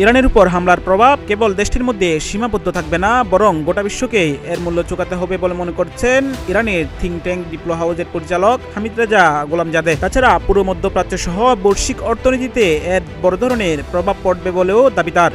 ইরানের উপর হামলার প্রভাব কেবল দেশটির মধ্যে সীমাবদ্ধ থাকবে না, বরং গোটা বিশ্বকেই এর মূল্য চুকাতে হবে বলে মনে করছেন ইরানের থিঙ্ক ট্যাঙ্ক ডিপ্লো হাউসের পরিচালক হামিদ রেজা গোলামজাদে। তাছাড়া পুরো মধ্যপ্রাচ্য সহ বৈশ্বিক অর্থনীতিতে এর বড় ধরনের প্রভাব পড়বে বলেও দাবি তার।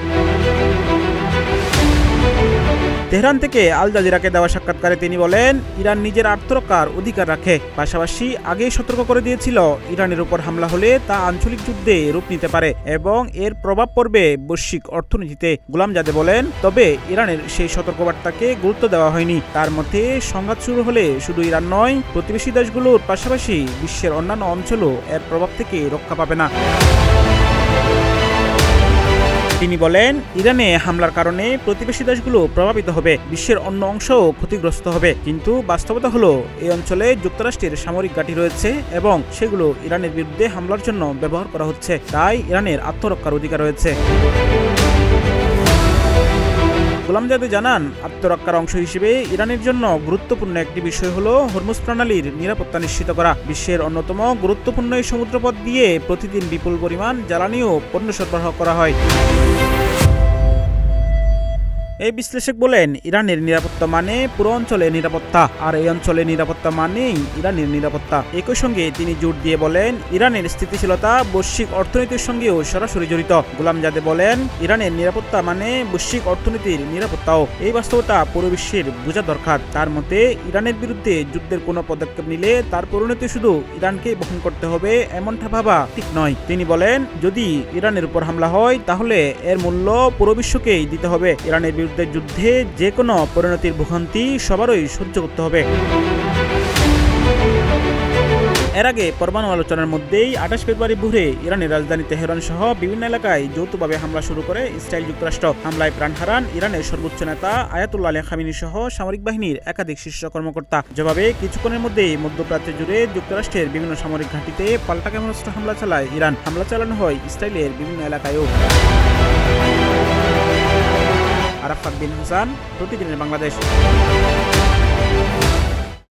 তেহরান থেকে আল জাজিরাকে দেওয়া সাক্ষাৎকারে তিনি বলেন, ইরান নিজের আত্মরক্ষার অধিকার রাখে। পাশাপাশি আগেই সতর্ক করে দিয়েছিল ইরানের উপর হামলা হলে তা আঞ্চলিক যুদ্ধে রূপ নিতে পারে এবং এর প্রভাব পড়বে বৈশ্বিক অর্থনীতিতে। গোলামজাদে বলেন, তবে ইরানের সেই সতর্কবার্তাকে গুরুত্ব দেওয়া হয়নি। তার মতে সংঘাত শুরু হলে শুধু ইরান নয়, প্রতিবেশী দেশগুলোর পাশাপাশি বিশ্বের অন্যান্য অঞ্চলও এর প্রভাব থেকে রক্ষা পাবে না। তিনি বলেন, ইরানে হামলার কারণে প্রতিবেশী দেশগুলো প্রভাবিত হবে, বিশ্বের অন্য অংশও ক্ষতিগ্রস্ত হবে। কিন্তু বাস্তবতা হলো এই অঞ্চলে যুক্তরাষ্ট্রের সামরিক ঘাঁটি রয়েছে এবং সেগুলো ইরানের বিরুদ্ধে হামলার জন্য ব্যবহার করা হচ্ছে। তাই ইরানের আত্মরক্ষার অধিকার রয়েছে। গোলামজাদে জানান, আত্মরক্ষার অংশ হিসেবে ইরানের জন্য গুরুত্বপূর্ণ একটি বিষয় হল হরমুজ প্রণালীর নিরাপত্তা নিশ্চিত করা। বিশ্বের অন্যতম গুরুত্বপূর্ণ এই সমুদ্রপথ দিয়ে প্রতিদিন বিপুল পরিমাণ জ্বালানি ও পণ্য সরবরাহ করা হয়। এই বিশ্লেষক বলেন, ইরানের নিরাপত্তা মানে পুরো অঞ্চলের নিরাপত্তা, আর এই অঞ্চলের নিরাপত্তা মানেই ইরানের নিরাপত্তা। একই সঙ্গে তিনি জোর দিয়ে বলেন, ইরানের স্থিতিশীলতা বৈশ্বিক অর্থনীতির সঙ্গেও সরাসরি জড়িত। গোলামজাদে বলেন, ইরানের নিরাপত্তা মানে বৈশ্বিক অর্থনীতির নিরাপত্তাও। এই বাস্তবতা পুরো বিশ্বের বোঝা দরকার। তার মতে, ইরানের বিরুদ্ধে যুদ্ধের কোনো পদক্ষেপ নিলে তার পরিণতি শুধু ইরানকে বহন করতে হবে এমনটা ভাবা ঠিক নয়। তিনি বলেন, যদি ইরানের উপর হামলা হয় তাহলে এর মূল্য পুরো বিশ্বকেই দিতে হবে। ইরানের বিরুদ্ধে যুদ্ধে যে কোনো পরিণতির ভোগান্তি সবারই সহ্য করতে হবে। এর আগে পরমাণু আলোচনার মধ্যেই 28 ফেব্রুয়ারি ভোরে ইরানের রাজধানী তেহরান সহ বিভিন্ন এলাকায় যৌথভাবে হামলা শুরু করে ইসরায়েল যুক্তরাষ্ট্র। হামলায় প্রাণ হারান ইরানের সর্বোচ্চ নেতা আয়াতুল্লাহ আলী খামেনি সহ সামরিক বাহিনীর একাধিক শীর্ষ কর্মকর্তা। জবাবে কিছুক্ষণের মধ্যেই মধ্যপ্রাচ্য জুড়ে যুক্তরাষ্ট্রের বিভিন্ন সামরিক ঘাঁটিতে পাল্টা ক্ষেপণাস্ত্র হামলা চালায় ইরান। হামলা চালানো হয় ইসরায়েলের বিভিন্ন এলাকায়ও। আরাফাত বিন হাসান, প্রতিদিনের বাংলাদেশ।